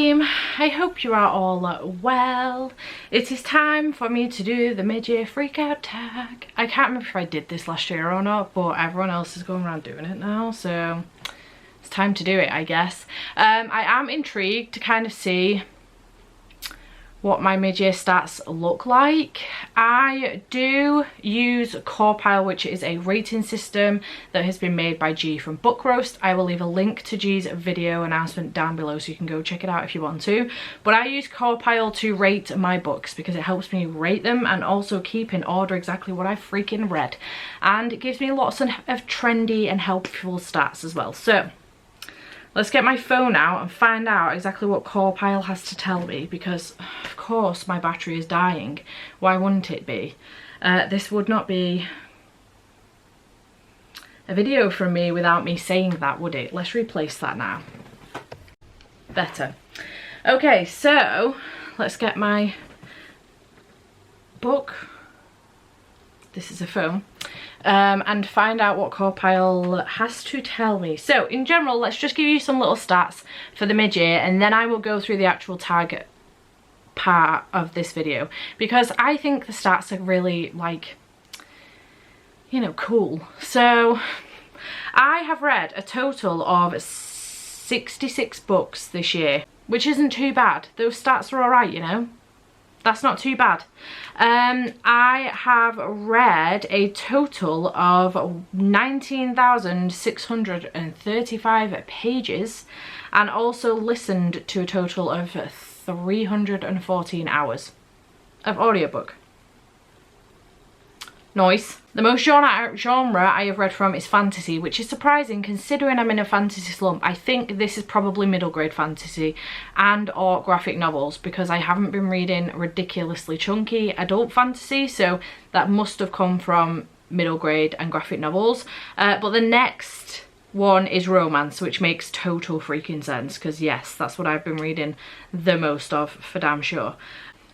team, I hope you are all well. It is time for me to do the mid-year freakout tag. I can't remember if I did this last year or not, but everyone else is going around doing it now, so it's time to do it, I guess. I am intrigued to kind of see what my mid-year stats look like. I do use Corpile, which is a rating system that has been made by G from Book Roast. I will leave a link to G's video announcement down below so you can go check it out if you want to. But I use Corpile to rate my books because it helps me rate them and also keep in order exactly what I freaking read. And it gives me lots of trendy and helpful stats as well. So let's get my phone out and find out exactly what Corpile has to tell me, because of course my battery is dying. Why wouldn't it be? This would not be a video from me without me saying that, would it? Let's replace that now. Better. Okay, so let's get my book. This is a phone. And find out what Corpile has to tell me. So in general, let's just give you some little stats for the mid-year, and then I will go through the actual tag part of this video, because I think the stats are really, like, you know, cool. So I have read a total of 66 books this year, which isn't too bad. Those stats are alright, you know. That's not too bad. I have read a total of 19,635 pages and also listened to a total of 314 hours of audiobook. Nice. The most genre I have read from is fantasy, which is surprising considering I'm in a fantasy slump. I think this is probably middle grade fantasy and or graphic novels, because I haven't been reading ridiculously chunky adult fantasy, so that must have come from middle grade and graphic novels. But the next one is romance, which makes total freaking sense, because yes, that's what I've been reading the most of for damn sure.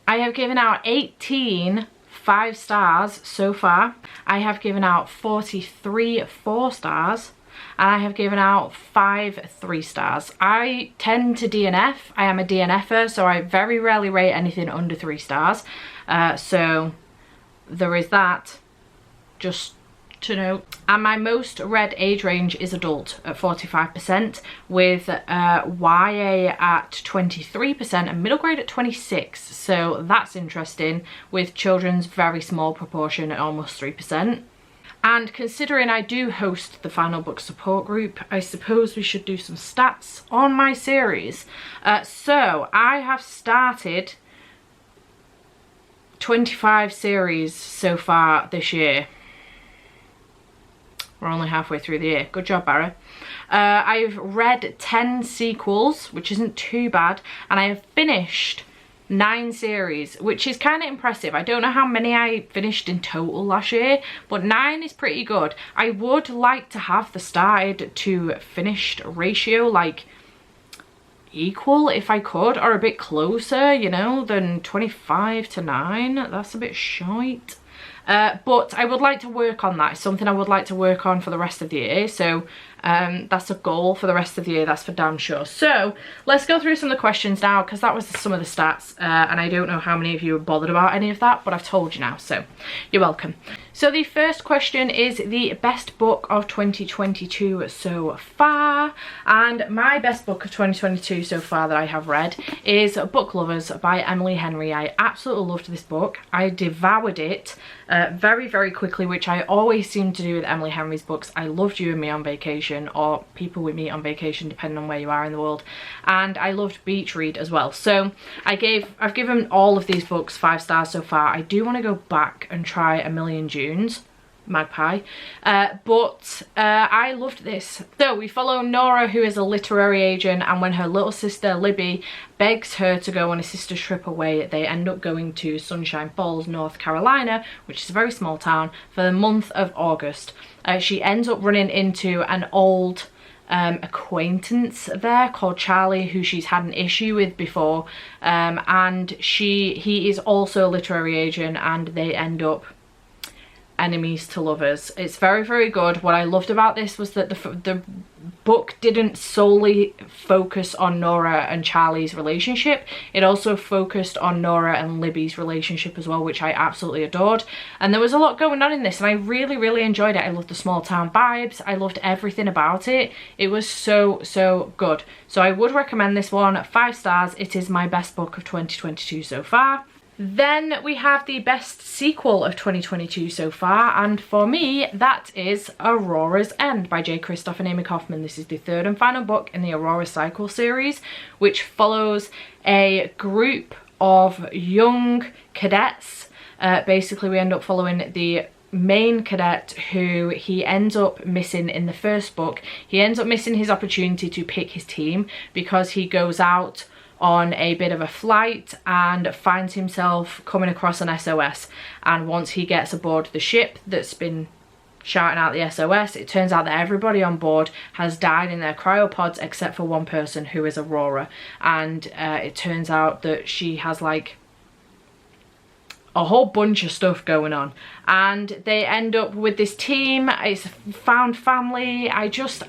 I have given out 18 5 stars so far. I have given out 43 4 stars, and I have given out 5 3 stars. I tend to DNF. I am a DNFer, so I very rarely rate anything under 3 stars. So there is that, just to note. And my most read age range is adult at 45%, with YA at 23% and middle grade at 26%. So that's interesting, with children's very small proportion at almost 3%. And considering I do host the Final Book support group, I suppose we should do some stats on my series. So I have started 25 series so far this year. We're only halfway through the year. Good job, Barry. I've read 10 sequels, which isn't too bad, and I have finished 9 series, which is kind of impressive. I don't know how many I finished in total last year, but 9 is pretty good. I would like to have the started to finished ratio like equal if I could, or a bit closer, you know, than 25 to 9. That's a bit shite. But I would like to work on that. It's something I would like to work on for the rest of the year. So that's a goal for the rest of the year, that's for damn sure. So let's go through some of the questions now, because that was some of the stats, and I don't know how many of you are bothered about any of that, but I've told you now, so you're welcome. So the first question is the best book of 2022 so far, and my best book of 2022 so far that I have read is Book Lovers by Emily Henry. I absolutely loved this book. I devoured it very, very quickly, which I always seem to do with Emily Henry's books. I loved You and Me on Vacation, or People with Me on Vacation, depending on where you are in the world, and I loved Beach Read as well. So I've given all of these books 5 stars so far. I do want to go back and try A Million Junes, Magpie, but I loved this. So we follow Nora, who is a literary agent, and when her little sister Libby begs her to go on a sister's trip away, they end up going to Sunshine Falls, North Carolina, which is a very small town, for the month of August. She ends up running into an old acquaintance there called Charlie, who she's had an issue with before, and he is also a literary agent, and they end up enemies to lovers. It's very, very good. What I loved about this was that the book didn't solely focus on Nora and Charlie's relationship. It also focused on Nora and Libby's relationship as well, which I absolutely adored. And there was a lot going on in this, and I really, really enjoyed it. I loved the small town vibes. I loved everything about it. It was so, so good. So I would recommend this one. 5 stars. It is my best book of 2022 so far. Then we have the best sequel of 2022 so far, and for me that is Aurora's End by J. Kristoff and Amy Kaufman. This is the 3rd and final book in the Aurora Cycle series, which follows a group of young cadets. Basically we end up following the main cadet who he ends up missing in the first book. He ends up missing his opportunity to pick his team because he goes out on a bit of a flight and finds himself coming across an SOS, and once he gets aboard the ship that's been shouting out the SOS, it turns out that everybody on board has died in their cryopods except for one person, who is Aurora. And it turns out that she has like a whole bunch of stuff going on, and they end up with this team. It's found family. I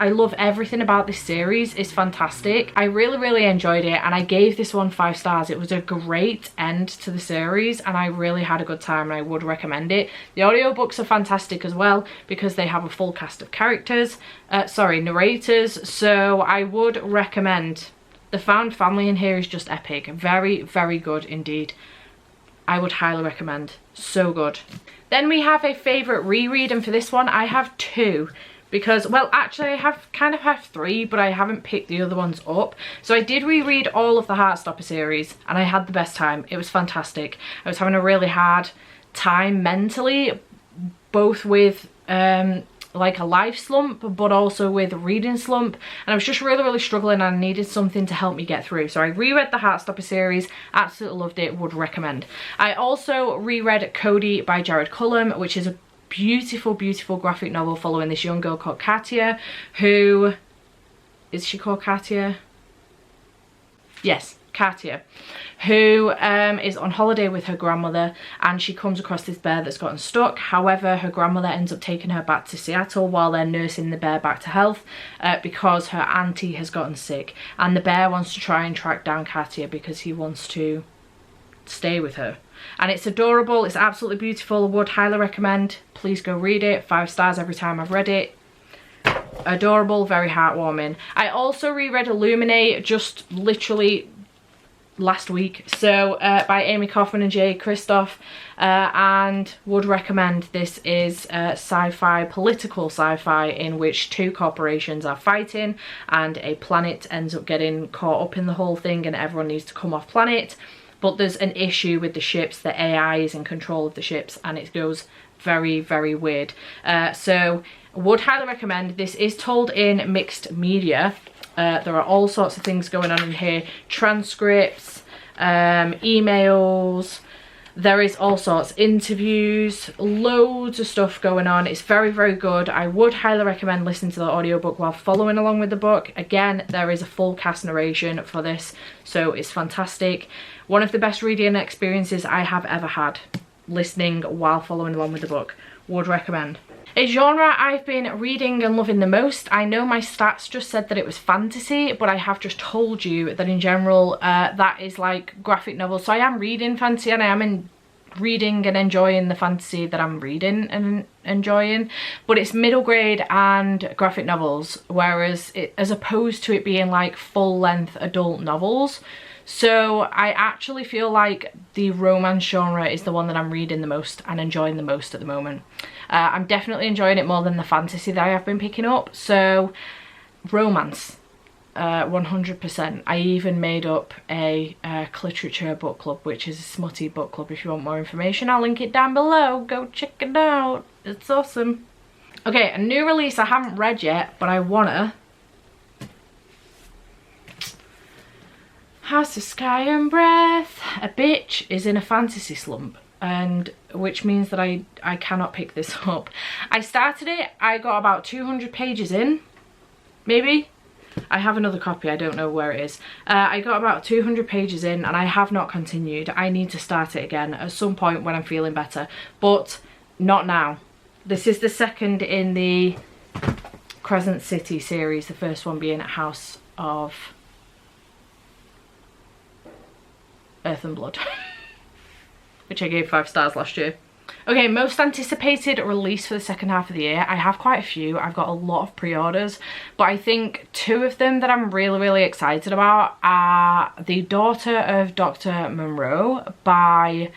love everything about this series. It's fantastic. I really, really enjoyed it, and I gave this one 5 stars. It was a great end to the series, and I really had a good time, and I would recommend it. The audiobooks are fantastic as well because they have a full cast of characters, narrators, so I would recommend. The found family in here is just epic. Very, very good indeed. I would highly recommend. So good. Then we have a favourite reread, and for this one I have 2 because, well, actually I kind of have 3, but I haven't picked the other ones up. So I did reread all of the Heartstopper series and I had the best time. It was fantastic. I was having a really hard time mentally, both with like a life slump but also with a reading slump, and I was just really, really struggling and I needed something to help me get through. So I reread the Heartstopper series, absolutely loved it, would recommend. I also reread Cody by Jared Cullum, which is a beautiful, beautiful graphic novel following this young girl called Katia, who, is she called Katia? Yes, Katia, who is on holiday with her grandmother, and she comes across this bear that's gotten stuck. However, her grandmother ends up taking her back to Seattle while they're nursing the bear back to health because her auntie has gotten sick, and the bear wants to try and track down Katia because he wants to stay with her. And it's adorable. It's absolutely beautiful. Would highly recommend. Please go read it. 5 stars every time I've read it. Adorable, very heartwarming. I also reread Illuminate just literally last week, so by Amy Kaufman and J. Kristoff, and would recommend. This is sci-fi, political sci-fi, in which 2 corporations are fighting and a planet ends up getting caught up in the whole thing and everyone needs to come off planet, but there's an issue with the ships. The AI is in control of the ships and it goes very, very weird. So would highly recommend. This is told in mixed media. There are all sorts of things going on in here. Transcripts, emails, there is all sorts, interviews, loads of stuff going on. It's very, very good. I would highly recommend listening to the audiobook while following along with the book. Again, there is a full cast narration for this, so it's fantastic. One of the best reading experiences I have ever had, listening while following along with the book. Would recommend. A genre I've been reading and loving the most. I know my stats just said that it was fantasy, but I have just told you that in general that is like graphic novels. So I am reading fantasy and I am reading and enjoying the fantasy that I'm reading and enjoying, but it's middle grade and graphic novels, whereas as opposed to it being like full-length adult novels. So I actually feel like the romance genre is the one that I'm reading the most and enjoying the most at the moment. I'm definitely enjoying it more than the fantasy that I have been picking up. So romance, 100%. I even made up a literature book club, which is a smutty book club. If you want more information, I'll link it down below. Go check it out. It's awesome. Okay, a new release I haven't read yet, but I wanna. House of Sky and Breath. A bitch is in a fantasy slump, and which means that I cannot pick this up. I started it, I got about 200 pages in, maybe. I have another copy, I don't know where it is. I got about 200 pages in and I have not continued. I need to start it again at some point when I'm feeling better, but not now. This is the second in the Crescent City series, the first one being House of Earth and Blood, which I gave 5 stars last year. Okay, most anticipated release for the second half of the year. I have quite a few. I've got a lot of pre-orders, but I think 2 of them that I'm really excited about are The Daughter of Dr. Monroe by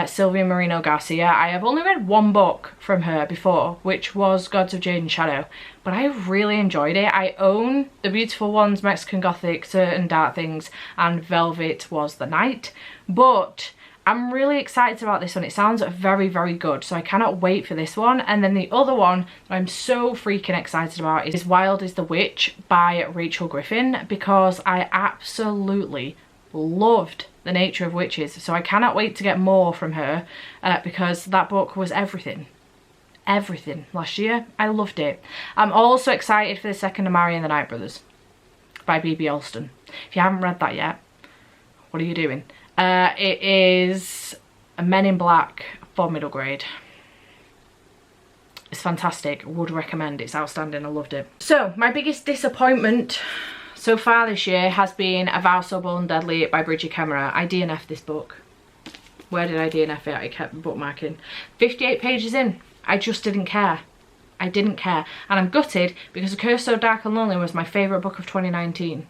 Sylvia Moreno Garcia. I have only read 1 book from her before, which was Gods of Jade and Shadow, but I really enjoyed it. I own The Beautiful Ones, Mexican Gothic, Certain Dark Things, and Velvet Was the Night, but I'm really excited about this one. It sounds very good, so I cannot wait for this one. And then the other one that I'm so freaking excited about is Wild is the Witch by Rachel Griffin, because I absolutely loved The Nature of Witches, so I cannot wait to get more from her, because that book was everything last year. I loved it. I'm also excited for the second of Mary and the Night Brothers by B.B. Alston. If you haven't read that yet, what are you doing? It is a Men in Black for middle grade. It's fantastic. Would recommend. It's outstanding. I loved it. So my biggest disappointment so far this year has been A Vow So Bold and Deadly by Bridget Kemmerer. I DNF'd this book. Where did I DNF it? I kept bookmarking. 58 pages in. I just didn't care. I didn't care. And I'm gutted because A Curse So Dark and Lonely was my favourite book of 2019.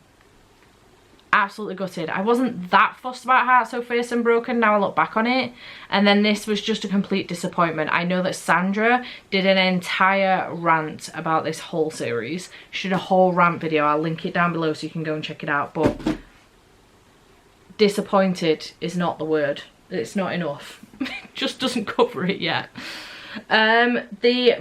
Absolutely gutted. I wasn't that fussed about Heart So Fierce and Broken, now I look back on it, and then this was just a complete disappointment. I know that Sandra did an entire rant about this whole series. She did a whole rant video. I'll link it down below so you can go and check it out, but disappointed is not the word. It's not enough. It just doesn't cover it yet. The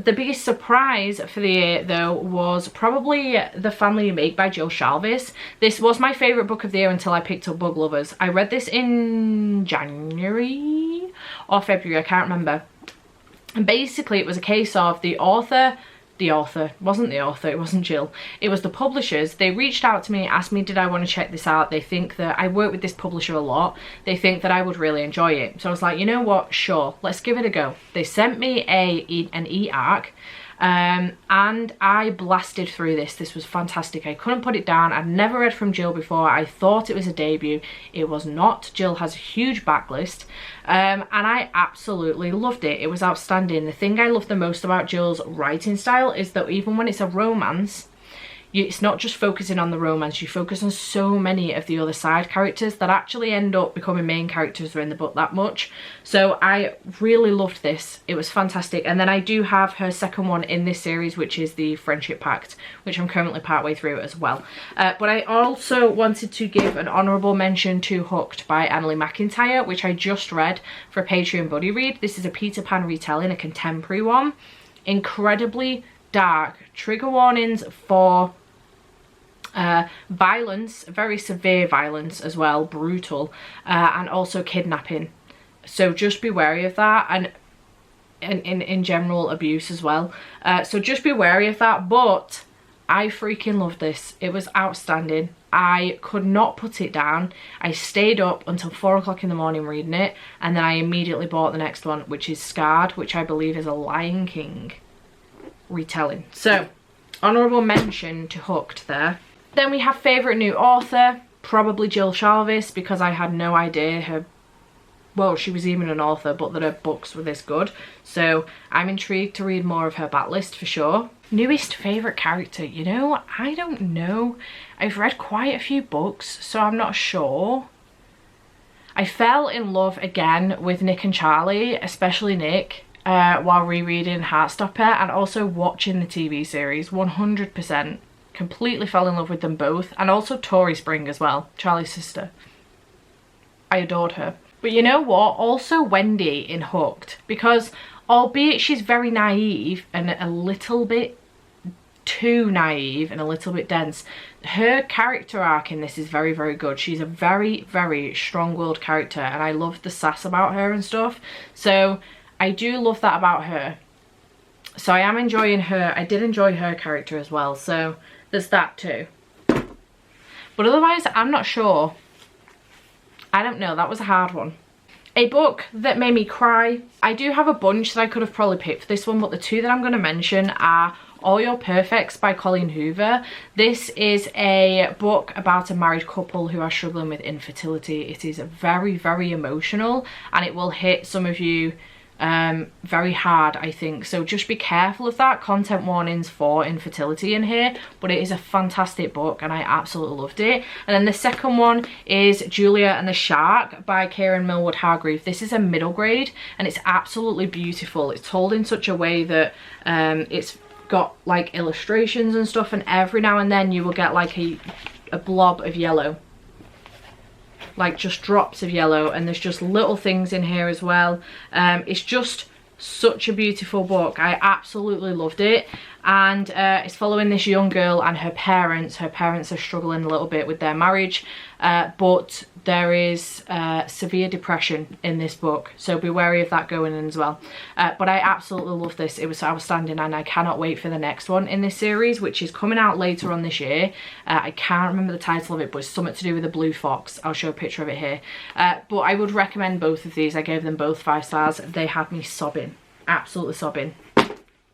biggest surprise for the year though was probably The Family You Make by Jill Shalvis. This was my favourite book of the year until I picked up Bug Lovers. I read this in January or February, I can't remember. And basically it was a case of it wasn't Jill, it was the publishers. They reached out to me, asked me did I want to check this out. They think that I work with this publisher a lot, they think that I would really enjoy it, so I was like, you know what, sure, let's give it a go. They sent me an e-arc, and I blasted through this. This was fantastic. I couldn't put it down. I'd never read from Jill before. I thought it was a debut. It was not. Jill has a huge backlist, and I absolutely loved it. It was outstanding. The thing I love the most about Jill's writing style is that even when it's a romance, it's not just focusing on the romance, you focus on so many of the other side characters that actually end up becoming main characters in the book that much. So I really loved this. It was fantastic. And then I do have her second one in this series, which is the Friendship Pact, which I'm currently partway through as well. But I also wanted to give an honourable mention to Hooked by Annalie McIntyre, which I just read for a Patreon buddy read. This is a Peter Pan retelling, a contemporary one. Incredibly dark. Trigger warnings for violence, very severe violence as well, brutal, and also kidnapping. So just be wary of that, and in general abuse as well. So just be wary of that, but I freaking loved this. It was outstanding. I could not put it down. I stayed up until 4 o'clock in the morning reading it, and then I immediately bought the next one, which is Scarred, which I believe is a Lion King retelling. So honourable mention to Hooked there. Then we have favourite new author, probably Jill Shalvis, because I had no idea she was even an author, but that her books were this good. So I'm intrigued to read more of her backlist for sure. Newest favourite character, you know, I don't know. I've read quite a few books, so I'm not sure. I fell in love again with Nick and Charlie, especially Nick, while rereading Heartstopper and also watching the TV series, 100%. Completely fell in love with them both, and also Tori Spring as well, Charlie's sister. I adored her. But you know what, also Wendy in Hooked, because albeit she's very naive and a little bit too naive and a little bit dense, her character arc in this is very good. She's a very strong-willed character, and I love the sass about her and stuff, so I do love that about her. So I am enjoying her. I did enjoy her character as well, so there's that too. But otherwise, I'm not sure. I don't know, that was a hard one. A book that made me cry. I do have a bunch that I could have probably picked for this one, but the two that I'm going to mention are All Your Perfects by Colleen Hoover. This is a book about a married couple who are struggling with infertility. It is very, very emotional, and it will hit some of you very hard, I think, so just be careful of that. Content warnings for infertility in here, but it is a fantastic book and I absolutely loved it. And then the second one is Julia and the Shark by Kieran Millwood Hargreave. This is a middle grade and it's absolutely beautiful. It's told in such a way that it's got like illustrations and stuff, and every now and then you will get like a blob of yellow, like just drops of yellow, and there's just little things in here as well. It's just such a beautiful book. I absolutely loved it, and it's following this young girl and her parents. Her parents are struggling a little bit with their marriage, but there is severe depression in this book, so be wary of that going in as well. But I absolutely love this. It was outstanding, and I cannot wait for the next one in this series, which is coming out later on this year. I can't remember the title of it, but it's something to do with a blue fox. I'll show a picture of it here. But I would recommend both of these. I gave them both 5 stars. They had me sobbing, absolutely sobbing.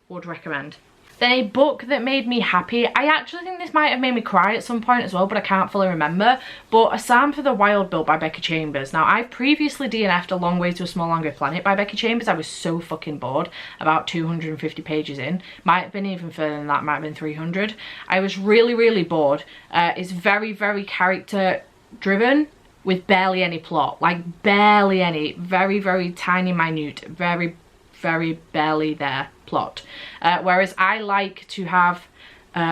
Would recommend. Then a book that made me happy. I actually think this might have made me cry at some point as well, but I can't fully remember. But A Psalm for the Wild Bill by Becky Chambers. Now, I previously DNF'd A Long Way to a Small Angry Planet by Becky Chambers. I was so fucking bored, about 250 pages in. Might have been even further than that, might have been 300. I was really, really bored. It's very, very character driven with barely any plot. Like, barely any. Very, very tiny, minute, very barely there plot, whereas I like to have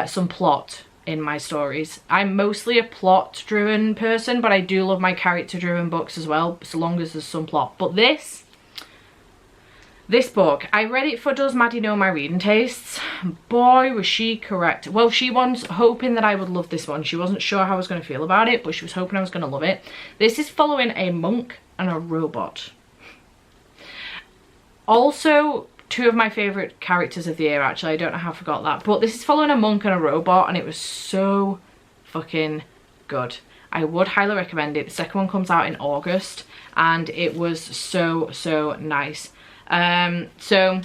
some plot in my stories. I'm mostly a plot driven person, but I do love my character driven books as well, so long as there's some plot. But this book, I read it for Does Maddie Know My Reading Tastes? Boy, was she correct. Well, she was hoping that I would love this one. She wasn't sure how I was going to feel about it, but she was hoping I was going to love it. This is following a monk and a robot. Also, 2 of my favourite characters of the year, actually. I don't know how I forgot that. But this is following a monk and a robot, and it was so fucking good. I would highly recommend it. The second one comes out in August, and it was so, so nice. So,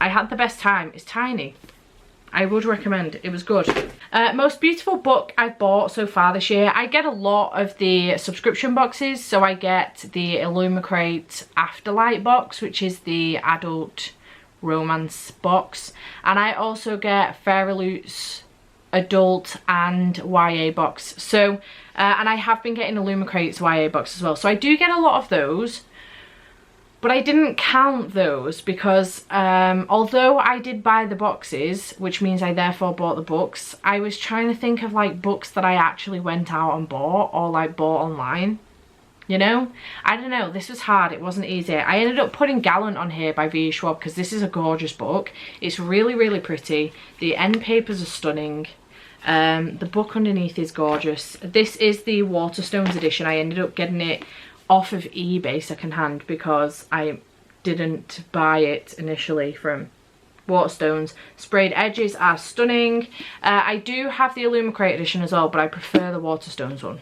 I had the best time. It's tiny. I would recommend. It was good. Most beautiful book I've bought so far this year. I get a lot of the subscription boxes. So I get the Illumicrate Afterlight box, which is the adult romance box. And I also get Fairy Loot's adult and YA box. So, and I have been getting Illumicrate's YA box as well. So I do get a lot of those. But I didn't count those because although I did buy the boxes, which means I therefore bought the books, I was trying to think of like books that I actually went out and bought or like bought online, you know? I don't know, this was hard, it wasn't easy. I ended up putting Gallant on here by V. Schwab because this is a gorgeous book. It's really, really pretty. The end papers are stunning. The book underneath is gorgeous. This is the Waterstones edition. I ended up getting it off of eBay secondhand because I didn't buy it initially from Waterstones. Sprayed edges are stunning. I do have the Illumicrate edition as well, but I prefer the Waterstones one.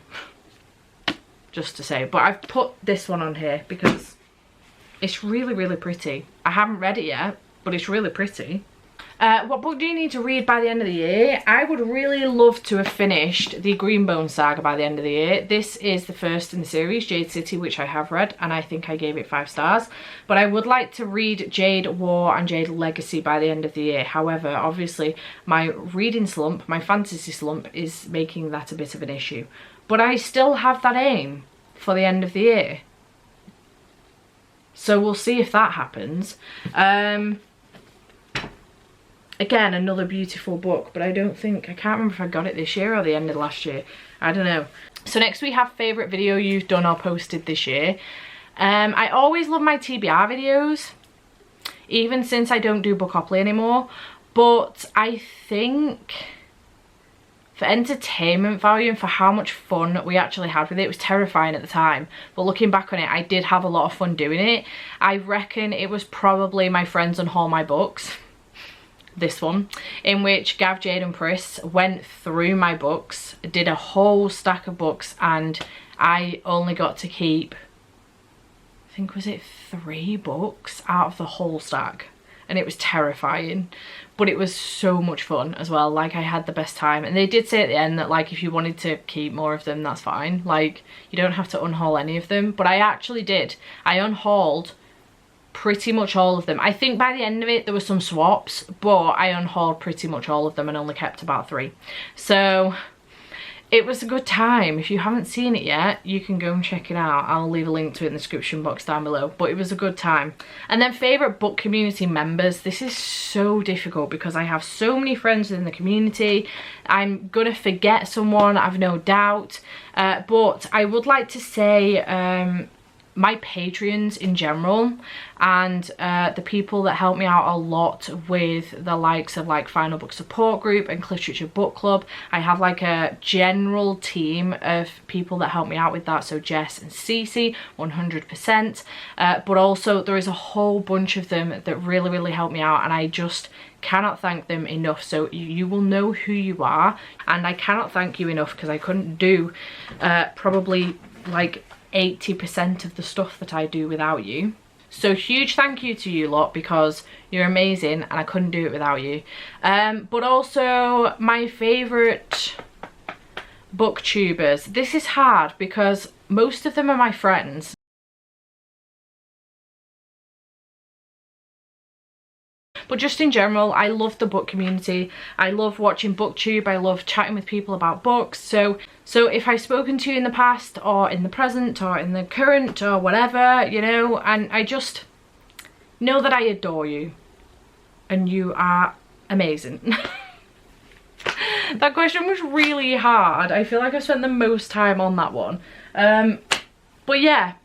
Just to say. But I've put this one on here because it's really, really pretty. I haven't read it yet, but it's really pretty. What book do you need to read by the end of the year? I would really love to have finished the Greenbone saga by the end of the year. This is the first in the series, Jade City, which I have read, and I think I gave it 5 stars. But I would like to read Jade War and Jade Legacy by the end of the year. However, obviously, my reading slump, my fantasy slump, is making that a bit of an issue. But I still have that aim for the end of the year. So we'll see if that happens. Again, another beautiful book, but I can't remember if I got it this year or the end of last year. I don't know. So next we have favourite video you've done or posted this year. I always love my TBR videos, even since I don't do Bookopoly anymore. But I think for entertainment value and for how much fun we actually had with it, it was terrifying at the time. But looking back on it, I did have a lot of fun doing it. I reckon it was probably my friends unhaul my books. This one, in which Gav, Jade and Pris went through my books, did a whole stack of books, and I only got to keep think, was it 3 books out of the whole stack, and it was terrifying, but it was so much fun as well. Like, I had the best time, and they did say at the end that, like, if you wanted to keep more of them, that's fine. Like, you don't have to unhaul any of them, but I actually did. I unhauled pretty much all of them. I think by the end of it there were some swaps, but I unhauled pretty much all of them and only kept about 3. So it was a good time. If you haven't seen it yet, you can go and check it out. I'll leave a link to it in the description box down below, but it was a good time. And then favourite book community members. This is so difficult because I have so many friends in the community. I'm gonna forget someone, I've no doubt, but I would like to say my Patreons in general, and the people that help me out a lot with the likes of like Final Book Support Group and Literature Book Club. I have like a general team of people that help me out with that, so Jess and Cece, 100%, but also there is a whole bunch of them that really help me out, and I just cannot thank them enough. So you will know who you are, and I cannot thank you enough because I couldn't do probably like 80% of the stuff that I do without you. So huge thank you to you lot, because you're amazing and I couldn't do it without you. But also my favourite booktubers. This is hard because most of them are my friends. But just in general, I love the book community. I love watching booktube. I love chatting with people about books. So if I've spoken to you in the past or in the present or in the current or whatever, you know, and I just know that I adore you and you are amazing. That question was really hard. I feel like I spent the most time on that one. But yeah,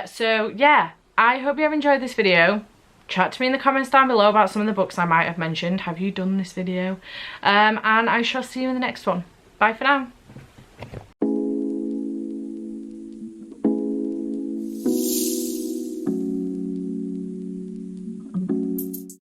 so yeah, I hope you have enjoyed this video. Chat to me in the comments down below about some of the books I might have mentioned. Have you done this video? And I shall see you in the next one. Bye for now.